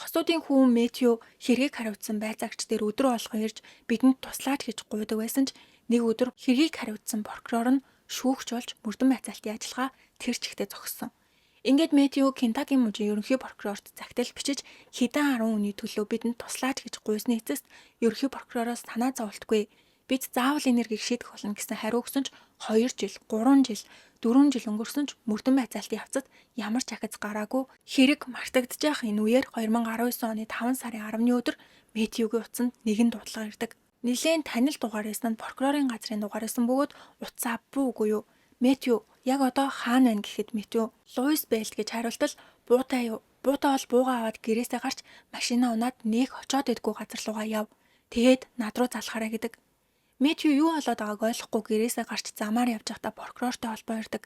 Хосуудын хүн Мэтью хэргийг хариуцсан байцаагч дээр өдрө болгон ирж бидэнд туслаач гэж гуйдаг байсан ч нэг өдөр хэргийг хариуцсан прокурор нь шүүгч болж мөрдөн байцаалтын ажиллагаа тэр чигтээ зогссон. Ингээд Мэтью Кентаки мужийн ерөнхий прокурорт загтал бичиж хэдэн 10 хүний төлөө бидэнд туслаач гэж гуйсны эцэст ерөнхий прокуророос танаа зовлтгүй бид заавал энэ эргийг шийдэх болно гэсэн хариу өгсөн ч 2 жил, 3 жил, 4 жил өнгөрсөн ч мөрдөн байцаалтын явцад ямар ч ахиц гараагүй хэрэг мартагдж явах энэ үеэр 2019 оны 5 сарын 10-ны өдөр Мэтьюгийн утсанд нэгэн дуудлага ирдэг. Нилээн танил дугаар байсан нь прокурорын газрын дугаар байсан бөгөөд утсаа бүү үгүй юу. Мэтью яг одоо хаана байна гэхэд Мэтью Луис Бэлт гэж хариултал буутай юу. Буутай бол буугаа аваад гэрээсээ гарч машинаа унаад нэг очоод идэггүй газар руугаа яв. Тэгээд над руу залхаарай гэдэг. Мэтью юу болоод байгааг ойлгохгүй гэрээсээ гарч замаар явж байхдаа прокурортой холбоо ирдэг.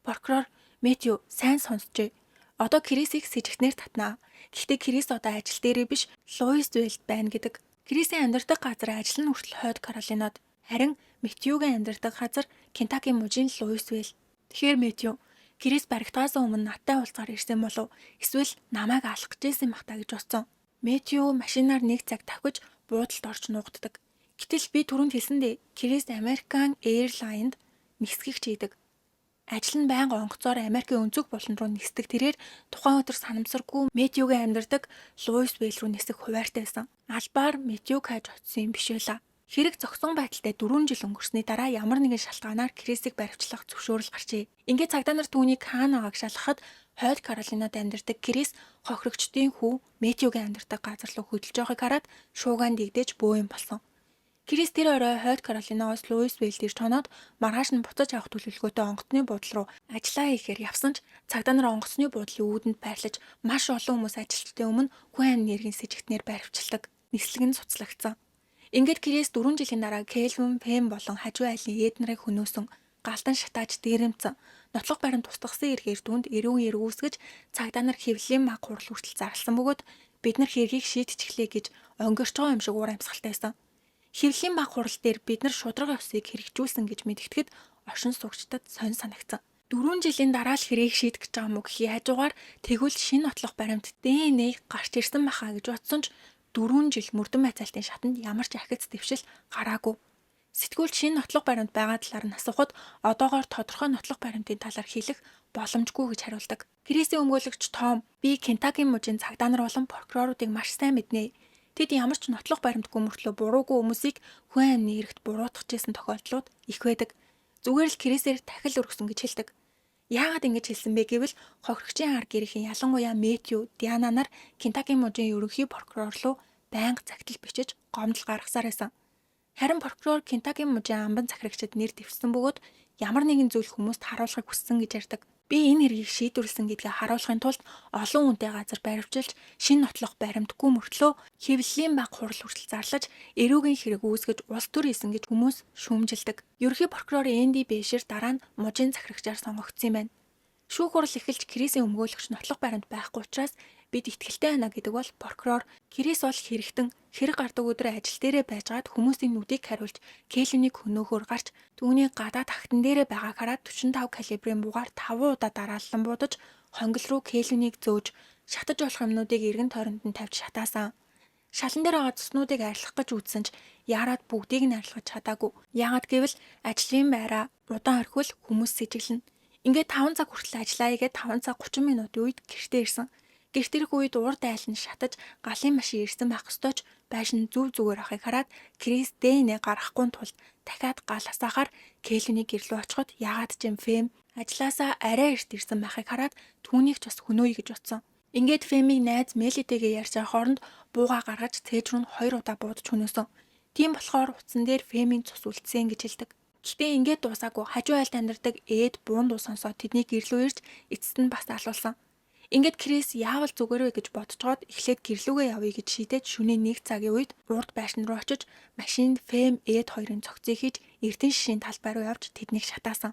Прокурор Мэтью сайн сонсчээ. Одоо Крисийг сэжигтнээр татнаа. Гэхдээ Крис одоо ажил дээрээ биш Луис Бэлт байна гэдэг. Крисийн амьдардаг газар ажил нь хүртэл Хойд Каролинад. Харин Мэтьюгийн амьдардаг газар Кентаки мужийн Луис Бэлт. Тэгэхээр Мэтью Крис баригдахаас өмнө надтай уулзгаар ирсэн болов эсвэл намайг алах гэжсэн бах та гэж бодсон. Мэтью машинаар 1 цаг давхиж буудалд орж нуугддаг. Гэтэл би түрүүнд хэлсэндээ Крис American Airlines нисгэгч хийдэг. Ажил нь байнга онгоцоор Америкийн өнцөг булан руу нисдэг тэрээр тухайн өдөр санамсаргүй Мэтьюгийн амьдардаг Луис Бэлт рүү нисэх хуваартай байсан. Албаар Мэтьюг хайж очсон юм биш байлаа. Хэрэг зогсон байдалтай 4 жил өнгөрсний дараа ямар нэгэн шалтгаанаар Крисийг баривчлах зөвшөөрөл гарчээ. Ингээд цагдаа нар түүнийг хаана байгааг шалгахад Хойд Каролинад амьдардаг Крис хохирогчдын хүү Мэтьюгийн амьдардаг газар руу хөдөлж явахыг хараад шуугаан дэгдэж бөө юм болсон. Крис тэр орой Хойд Каролинаас Луис Бэлт ирж тоноод маргааш нь буцаж авах төлөвлөгөөтэй онгоцны буудлын руу ажиллаа хийхээр явсан ч цагдаа нар онгоцны буудлын үүдэнд байрлаж маш олон хүмүүс ажилчдын өмнө хүн амны нэргийн сэжигтнэр баривчилдаг. Нислэг нь цуцлагдсан. Ингээд Крис 4 жилийн дараа Кельвин Пэм болон хажуу айлын Эднарыг хөнөөсөн галдан шатааж дээрэмцэн нотлох баримт тусдагсан эргээр дүнд эрүүн эргүүсгэж цагдаа нар хэвлэлийн маг хурал хүртэл зарласан бөгөөд бид нар хэргийг шийдчихлээ гэж онгорч байгаа юм шиг уур амьсгалтайсан. Хэвлэлийн баг хурал дээр бид нар шудраг ёсыг хэрэгжүүлсэн гэж мэдгэтгэд оршин суугчдад сонь санагдсан. 4 жилийн дараа л хэрийг шийдэх гэж байгаа мө гэхий хажуугаар тэгвэл шинэ нотлох баримт ДНХ гарч ирсэн баха гэж бодсон ч 4 жил мөрдөн байцаалтын шатанд ямар ч ахиц дэвшил гараагүй. Сэтгүүлд шинэ нотлох баримт байгаа талаар нь асуухад одоогоор тодорхой нотлох баримтын талаар хэлэх боломжгүй гэж хариулдаг. Крисийн өмгөөлөгч Том би Кентаки мужийн цагдаа нар болон прокуроруудыг маш сайн мэднэ. Тэд ямар ч нотлох баримтгүй мөртлөө буруугүй хүмүүсийг хүн амны эрэгт буруутгах гэсэн тохиолдлууд их байдаг. Зүгээр л Крисээр дахил өргөсөн гэж хэлдэг. Яагаад ингэж хэлсэн бэ гэвэл хохирогчийн ар гэрийн ялангуяа Мэтью, Диана нар Кентаки мужийн ерөнхий прокурор руу байнга загтал бичиж гомдол гаргасаар байсан. Харин прокурор Кентаки мужийн амбан захирагчид нэр дэвшсэн бөгөөд ямар нэгэн зүйл хүмүүст харуулахыг хүссэн гэж ярьдаг. Би энэ хэргийг шийдвэрлэсэн гэдгээ харуулахын тулд олон хүнтэй газар баривчилж, шинэ нотлох баримтгүй мөртлөө хэвлэлийн баг хурал хүртэл зарлаж, эрүүгийн хэрэг үүсгэж улс төр хийсэн гэж хүмүүс шүүмжилдэг. Ерөнхий прокурор Энди Бэшир дараа нь мужийн захирагчаар сонгогдсон юм байна. Шүүх хурал эхэлж Крисийн өмгөөлөгч нотлох баримт байхгүй учраас бид итгэлтэй байна гэдэг бол прокурор Крис бол хэрэгтэн хэрэг гардаг өдөр ажил дээрээ байжгаад хүмүүсийн нүдийг хариулж Келвинийг хөнөөхөөр гарч түүний гадаад тагтан дээрээ байгааг хараад 45 калибрын бугаар 5 удаа дараалан будаж хонгил руу Келвинийг зөөж шатаж болох юмнуудыг эргэн тойронд нь тавьж шатаасан. Шалан дээр байгаа цуснуудыг арилгах гэж үзсэн ч яарад бүгдийг нь арилгаж чадаагүй. Яагаад гэвэл ажлын байраа удаан орхивол хүмүүс сэжиглэнэ. Ингээд 5 цаг хүртэл ажиллаа игээд 5 цаг 30 минутын үед гэртээ ирсэн. Гэрт ирэх үед урд айл нь шатаж галын машин ирсэн байх ёстой ч байшин зүв зүгээр ахыг хараад Крис ДНХ гаргахгүй тулд дахиад гал асаахаар Келвиний гэрлөө очиход яагаад ч юм Фэм ажилласаа арай эрт ирсэн байхыг хараад түүнийг ч бас хөнөөе гэж утсан. Ингээд Фэмийг найз Мелитэйгээ ярьж байгаа хооронд бууга гаргаж цээж рүү 2 удаа буудаж хөнөөсөн. Тийм болохоор утсан дээр Фэмийн цус үлдсэн гэж хэлдэг. Гэхдээ ингээд дуусаагүй хажуу айлд амьдардаг Эд буун дуу сонсоод тэдний гэрлүү ирж эцэст нь бас алуулсан. Ингээд Крис яавал зүгээр вэ гэж бодцоод эхлээд гэрлүүгээ явъя гэж шийдээд шөнийн 1 цагийн үед урд байшин руу очиж машинд Фэм Эд хоёрын цогцыг хийж эрдэнэ шишийн талбай руу явж тэднийг шатаасан.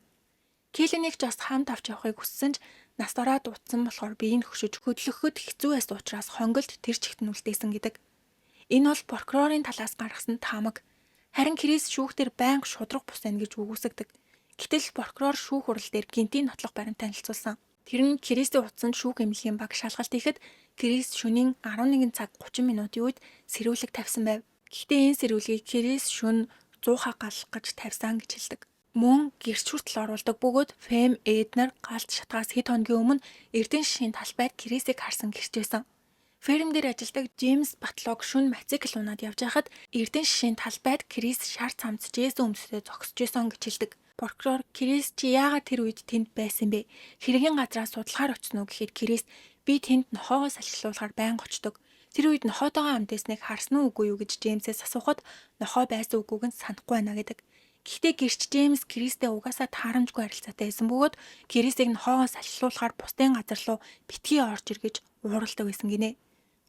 Келвинийг ч бас хамт авч явахыг хүссэн ч нас дараад утсан болохоор биеийг хөшөж хөдлөхөд хэцүү байсан учраас хонгилд тэр чигт нь үлдээсэн гэдэг. Энэ бол прокурорын талаас гаргасан таамаг. Харин Крис шүүхтэр байнга шудраг бус байна гэж үгүйсгдэг. Гэтэл прокурор шүүх хурал дээр гинтийн нотлох баримт танилцуулсан. Тэр нь Крисийн утсанд шүүх эмнэлгийн баг шалгалт хийхэд Крис шөнийн 11 цаг 30 минутын үед сэрүүлэг тавьсан байв. Гэхдээ энэ сэрүүлгийг Крис шөнө 100 галах гэж тавьсан гэж хэлдэг. Мөн гэрч хүртэл оруулдаг бөгөөд Фэм Эднер галт шатгаас хэд хоногийн өмнө эрдэнэ шишийн талбайд Крисийг харсан гэрч байсан. Ферм дээр ажилладаг Джеймс Батлог шөнө мотоцикл унаад явж байхад эрдэнэ шишийн талбайд Крис шар цамц Джейсон өмсөдөө зогсож байсан гэж хэлдэг. Прокурор Крис чи яагаад тэр үед тэнд байсан бэ? Хэргийн газраас судлахаар очсон уу гэхэд Крис би тэнд нохоогоо салхилуулахаар байнга очдог. Тэр үед нохоотойгоо хамт байсныг харсан уу үгүй юу гэж Джеймсээс асуухад нохоо байсан үгүйг нь санахгүй байна гэдэг. Гэхдээ гэрч Джеймс Кристтэй угаасаа таарамжгүй харилцаатай байсан бөгөөд Крисийг нохоогоо салхилуулахаар бусдын газар руу битгий орж иргэж ууралдаг байсан гинэ.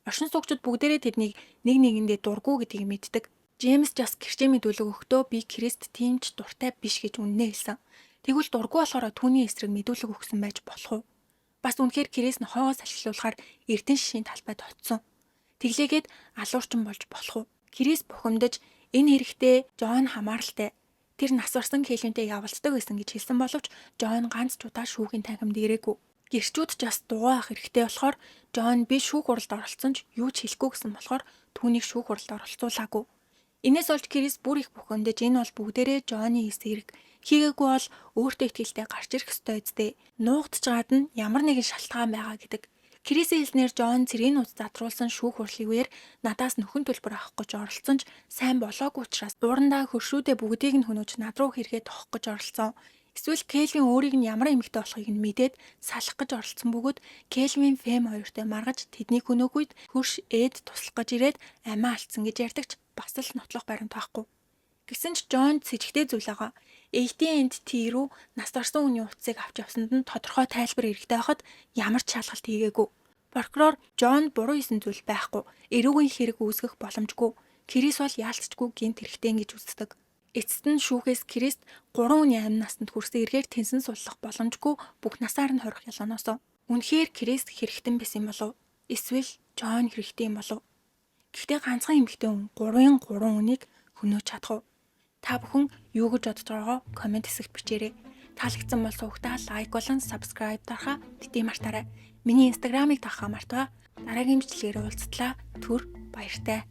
Оршин суугчид бүгдээрээ тэднийг нэг нэгэндээ дурггүй гэдгийг мэддэг. Джеймс ч бас гэрчээ мэдүүлэг өгөхдөө би Крист тийм ч дуртай биш гэж үннээ хэлсэн. Тэгвэл дурггүй болохоор түүний эсрэг мэдүүлэг өгсөн байж болох уу? Бас үнэхээр Крис нохоогоо салхилуулахаар эрдэнэ шишийн талбайд очсон. Тэглээгээд алуурчин болж болох уу? Крис бухимдаж энэ хэрэгтээ Джон хамааралтай. Тэр нас барсан Келвинтэй явалцдаг байсан гэж хэлсэн боловч Джон ганц ч удаа шүүхийн танхимд ирээгүй. Гэрчүүд ч бас дугуй ах хэрэгтэй болохоор Джон би шүүх хуралд оролцсон ч юу ч хэлэхгүй гэсэн болохоор түүнийг шүүх хуралд оролцуулаагүй. Инээс олж Крис бүр их бухимдаж энэ бол бүгдээрээ Джоны хийсэн хэрэг. Хийгээгүй бол өөртөө ихтэй гарч ирэх ёстой үстэй. Нуугдчихад нь ямар нэгэн шалтгаан байгаа гэдэг. Крисийн хэлснээр Джон цэргийн нууц задруулсан шүүх хурлын үеэр надаас нөхөн төлбөр авах гэж оролцсон ч сайн болоогүй учраас урандаа хөршүүдээ бүгдийг нь хөнөөж над руу хэрэгэд тохох гэж оролцсон. Эсвэл Келвин өөрийг нь ямар эмэгтэй болохыг нь мэдээд салах гэж оролцсон бөгөөд Келвин Фэм хоёртой маргаж тэднийг хөнөөх үед хөрш Эд туслах гэж ирээд амиа алдсан гэж ярьдагч бас л нотлох баримт байхгүй. Гэсэн ч Джон сэжигтэй зүйл байгаа. AT&T рүү нас барсан хүний утсыг авч явсанд нь тодорхой тайлбар хэрэгтэй байхад ямар ч шалгалт хийгээгүй. Прокурор Джон буруу хийсэн зүйл байхгүй. Эрүүгийн хэрэг үүсгэх боломжгүй. Крис бол яалтчгүй гинт хэрэгтэй гэж үздэг. Эцэст нь шүүхээс Крист 3 хүний амь насанд хүрсэн эргээр тэнсэн суллах боломжгүй бүх насаар нь хорих ялганоос. Үнэхээр Крист хэрэгтэн байсан болов? Эсвэл Джон хэрэгтэй юм болов? Гэхдээ ганцхан эмэгтэй хүн 3-ын 3 хүнийг хөнөөж чадах уу? Та бүхэн юу гэж бодож байгаагаа комент хэсэгт бичээрэй. Таалагдсан бол сувгтаа лайк болон subscribe дарахаа бити мартаарай. Миний инстаграмыг дагахаа мартаваа. Дараагийн бичлэгээр уулзтлаа. Түр баяртай.